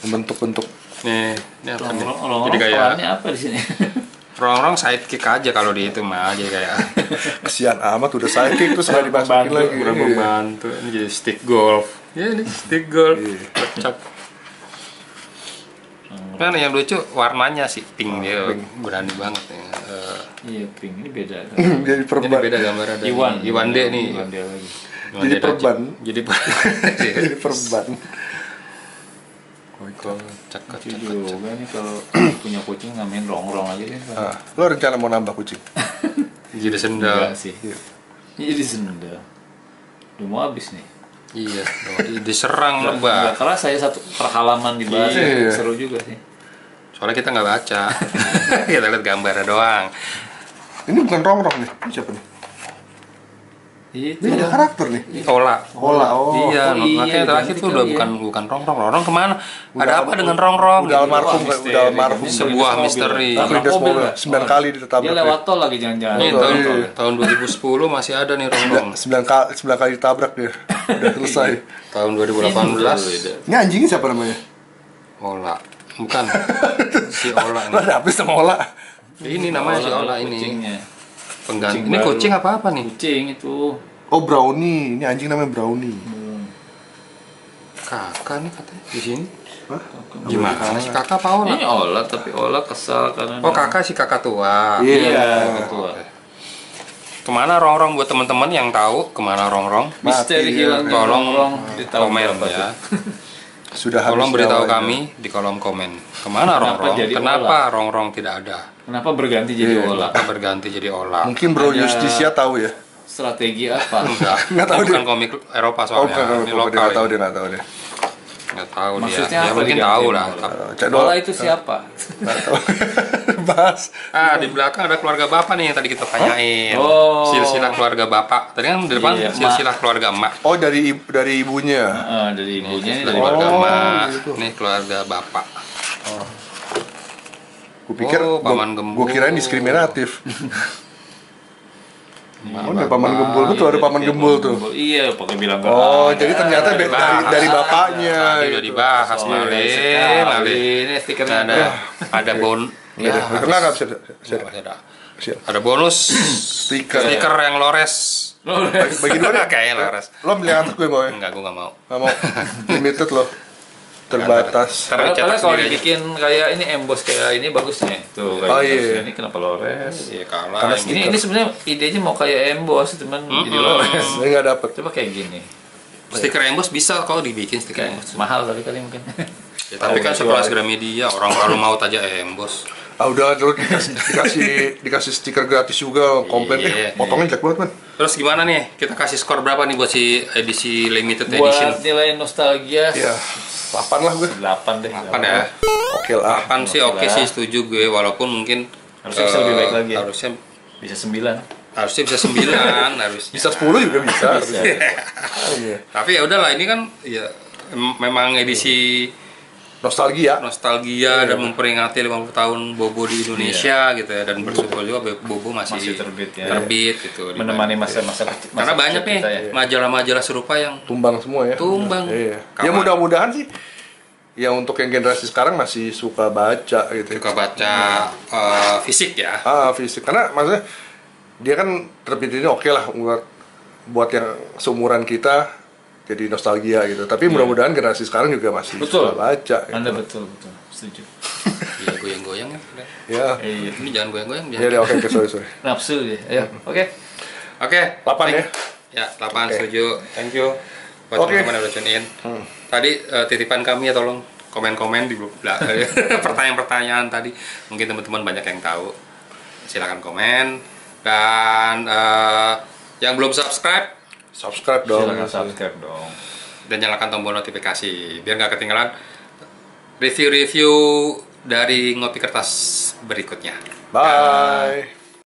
Speaker 3: Membentuk-bentuk.
Speaker 2: Nih, ini apa nih?
Speaker 1: Rongrong
Speaker 2: Jadi kayak
Speaker 1: perannya apa di sini?
Speaker 2: Rongrong sidekick aja kalau di itu mah, jadi kayak
Speaker 3: Kesian amat udah sidekick terus nggak dimasukin lagi.
Speaker 2: kurang membantu. Ini jadi stick golf. Ya ini stick golf.
Speaker 3: Iya.
Speaker 2: Kocak. Kan yang lucu warnanya sih pink dia
Speaker 3: pink.
Speaker 2: berani banget ya.
Speaker 1: Iya, pink ini beda. Kan?
Speaker 3: Jadi
Speaker 2: Ini
Speaker 3: perban.
Speaker 2: beda gambarnya dari Iwan D nih.
Speaker 1: Iwan D lagi.
Speaker 2: Iwan
Speaker 3: Jadi
Speaker 2: D
Speaker 3: perban.
Speaker 2: Jadi
Speaker 3: Jadi perban.
Speaker 2: kocak.
Speaker 1: Lucu juga nih kalau punya kucing ngamain Rongrong aja deh.
Speaker 3: Ah, lo rencana mau nambah kucing?
Speaker 2: Jadi sendal.
Speaker 1: Enggak sih.
Speaker 3: Iya.
Speaker 1: Ini jadi sendal. Udah mau habis nih.
Speaker 2: Iya, diserang
Speaker 1: Nggak
Speaker 2: lebah.
Speaker 1: keras saya satu perhalaman di bawah.
Speaker 3: Iya.
Speaker 1: Seru juga sih.
Speaker 2: Soalnya kita nggak baca. Kita lihat gambarnya doang.
Speaker 3: Ini bukan Rongrong nih. Ini siapa nih?
Speaker 1: Itu.
Speaker 3: Ini ada karakter nih.
Speaker 2: Ola.
Speaker 3: Ola, oh.
Speaker 2: Iya,
Speaker 1: oh iya,
Speaker 2: makanya terakhir
Speaker 1: ganti
Speaker 2: tuh udah
Speaker 1: kali ya.
Speaker 2: bukan Rongrong. Rongrong kemana?
Speaker 3: Udah-
Speaker 2: Ada apa dengan Rongrong?
Speaker 3: Udah almarhum,
Speaker 1: Wah, misteri.
Speaker 3: udah almarhum.
Speaker 1: Ini
Speaker 2: Sebuah
Speaker 1: mobil.
Speaker 2: misteri.
Speaker 1: Tabrak
Speaker 3: Lindas
Speaker 1: mobil
Speaker 3: mobil.
Speaker 1: nggak?
Speaker 3: 9 kali
Speaker 1: Dia
Speaker 3: ditabrak.
Speaker 1: lewat tol lagi jangan-jangan.
Speaker 2: Ini
Speaker 3: Oh,
Speaker 2: tahun,
Speaker 3: iya.
Speaker 2: tahun 2010 masih ada nih Rongrong.
Speaker 3: 9 kali ditabrak dia. Udah selesai.
Speaker 2: Tahun 2018
Speaker 3: Ini anjingnya siapa namanya?
Speaker 2: Ola. Bukan. Si Ola
Speaker 3: Lo
Speaker 2: nih.
Speaker 3: ada apa sama Ola?
Speaker 2: Ini namanya si Ola ini.
Speaker 1: Kucingnya.
Speaker 2: Pengganti.
Speaker 1: Kucing
Speaker 2: Ini
Speaker 1: baru.
Speaker 2: kucing apa nih?
Speaker 1: Kucing itu.
Speaker 3: Oh, Brownie. Ini anjing namanya Brownie.
Speaker 2: Kakak nih katanya di sini.
Speaker 3: Hah?
Speaker 2: Gimana sih kakak apa Ola?
Speaker 1: Ini Ola tapi Ola kesal karena
Speaker 2: Oh kakak si kakak tua.
Speaker 1: Iya, ketua.
Speaker 2: Kemana Rongrong buat teman-teman yang tahu kemana Rongrong?
Speaker 1: Misteri
Speaker 3: Mati,
Speaker 1: hilang
Speaker 3: ya.
Speaker 2: Tolong
Speaker 1: Rongrong di tahun
Speaker 2: komen
Speaker 1: berapa
Speaker 2: ya.
Speaker 1: tuh?
Speaker 3: Sudah
Speaker 2: Tolong
Speaker 3: habis
Speaker 2: beritahu
Speaker 3: nyawanya.
Speaker 2: kami di kolom komen. Kemana
Speaker 1: Kenapa
Speaker 2: Rongrong?
Speaker 1: jadi
Speaker 2: Kenapa Rongrong tidak ada?
Speaker 1: Kenapa berganti jadi
Speaker 3: Iya.
Speaker 1: Ola?
Speaker 2: Kenapa berganti jadi Ola?
Speaker 3: Mungkin Bro
Speaker 1: Ada-
Speaker 3: Justisia tahu ya.
Speaker 1: Strategi apa?
Speaker 2: Enggak.
Speaker 3: Nggak tahu
Speaker 2: Bukan
Speaker 3: dia.
Speaker 2: komik Eropa
Speaker 3: Oh,
Speaker 2: soalnya.
Speaker 3: bukan
Speaker 2: Ini
Speaker 3: dia
Speaker 2: lokal.
Speaker 3: nggak tahu
Speaker 2: ini.
Speaker 3: dia nggak tahu dia.
Speaker 2: Nggak tahu dia.
Speaker 1: Maksudnya
Speaker 2: Ya
Speaker 1: apa
Speaker 2: mungkin
Speaker 1: diganti
Speaker 2: tahu
Speaker 1: sama
Speaker 2: lah.
Speaker 1: Ola?
Speaker 3: Cendol.
Speaker 1: Ola itu siapa?
Speaker 3: Nggak tahu. Bahas.
Speaker 2: Ah, di belakang ada keluarga bapak nih yang tadi kita tanyain.
Speaker 1: Oh.
Speaker 2: Silsilah keluarga bapak. Tadi kan di depan
Speaker 1: Iya,
Speaker 2: silsilah keluarga emak.
Speaker 3: Oh, dari ibunya.
Speaker 1: Dari ibunya ini
Speaker 2: Silsilah
Speaker 1: dari
Speaker 2: keluarga
Speaker 3: Oh,
Speaker 2: emak.
Speaker 3: gitu.
Speaker 2: Nih keluarga bapak.
Speaker 3: Gue pikir
Speaker 2: Oh, Paman
Speaker 3: gue
Speaker 2: Gembul.
Speaker 3: kirain diskriminatif. Mana paman gembul tuh, ada paman gembul tuh.
Speaker 1: Iya, pakai bilang
Speaker 3: Oh, jadi ternyata dari bapaknya.
Speaker 2: Tadi udah
Speaker 3: gitu.
Speaker 2: dibahas, Malin.
Speaker 1: Ini stikernya
Speaker 2: Ada
Speaker 3: Ya, enggak bisa.
Speaker 2: Ada bonus
Speaker 3: Stiker.
Speaker 2: stiker yang lores.
Speaker 3: Bagi dua deh.
Speaker 2: Kayaknya lores.
Speaker 3: Lo beli yang atas gue mau ya?
Speaker 2: Enggak, gue nggak mau.
Speaker 3: Nggak mau. Limited loh. Terbatas.
Speaker 1: Karena
Speaker 2: Cetak
Speaker 1: kalau
Speaker 2: sendiri aja.
Speaker 1: dibikin kayak ini emboss kayak ini bagusnya. Tuh kayak
Speaker 3: Oh, iya.
Speaker 1: bagusnya. Ini kenapa lores?
Speaker 2: Iya kalah.
Speaker 1: Ini sebenarnya idenya mau kayak emboss cuman jadi lores.
Speaker 3: Saya nggak dapet.
Speaker 1: Coba kayak gini.
Speaker 2: Stiker emboss bisa kalau dibikin stiker
Speaker 1: Kayak
Speaker 2: emboss.
Speaker 1: mahal kali mungkin.
Speaker 2: Ya, tapi kan sekelas Gramedia orang baru mau aja emboss.
Speaker 3: Ah udah dulu dikasih stiker gratis juga, komplain
Speaker 2: Iya.
Speaker 3: potongnya jelek banget man.
Speaker 2: Terus gimana nih? Kita kasih skor berapa nih buat si edisi limited edition?
Speaker 1: Buat nilai nostalgia
Speaker 3: Iya, 8 lah gue.
Speaker 1: 8 deh.
Speaker 2: 8 ya.
Speaker 3: Oke lah.
Speaker 2: 8 sih oke sih, setuju gue, walaupun mungkin
Speaker 1: Harusnya bisa lebih baik lagi ya.
Speaker 2: Harusnya
Speaker 1: Bisa 9.
Speaker 2: bisa 9 harusnya.
Speaker 3: Bisa 10 juga bisa.
Speaker 1: Bisa.
Speaker 3: Iya.
Speaker 2: Tapi ya udahlah, ini kan ya memang edisi
Speaker 3: Nostalgia.
Speaker 2: nostalgia dan memperingati 50 tahun Bobo di Indonesia gitu ya, dan bersyukur juga Bobo masih
Speaker 1: terbit ya.
Speaker 2: terbit gitu.
Speaker 1: Menemani masa-masa
Speaker 2: Karena banyak nih
Speaker 1: kita ya.
Speaker 2: majalah-majalah serupa yang
Speaker 3: Tumbang semua ya.
Speaker 2: tumbang.
Speaker 3: Iya.
Speaker 2: Kapan?
Speaker 3: Ya mudah-mudahan sih. Ya untuk yang generasi sekarang masih suka baca gitu.
Speaker 2: Suka baca fisik ya.
Speaker 3: Fisik. Karena maksudnya dia kan terbit ini oke lah buat yang seumuran kita jadi nostalgia gitu. Tapi mudah-mudahan generasi sekarang juga masih
Speaker 1: Betul.
Speaker 3: suka baca. Gitu.
Speaker 1: Anda betul setuju.
Speaker 2: Iya, goyang-goyang ya.
Speaker 3: Ya.
Speaker 1: Iya.
Speaker 2: Ini jangan goyang-goyang.
Speaker 3: Ya deh, oke, sorry.
Speaker 1: Nafsu ya. Ayo, oke.
Speaker 2: Oke,
Speaker 3: 8 ya.
Speaker 2: Ya, 8
Speaker 3: Oke.
Speaker 2: setuju. Thank you buat
Speaker 3: Oke.
Speaker 2: teman-teman yang udah tune in. Tadi titipan kami ya, tolong komen-komen di pertanyaan-pertanyaan tadi. Mungkin teman-teman banyak yang tahu. Silakan komen. Dan yang belum subscribe,
Speaker 3: Subscribe dong.
Speaker 1: Silakan subscribe dong.
Speaker 2: dan nyalakan tombol notifikasi biar nggak ketinggalan review-review dari Ngopi Kertas berikutnya.
Speaker 3: Bye.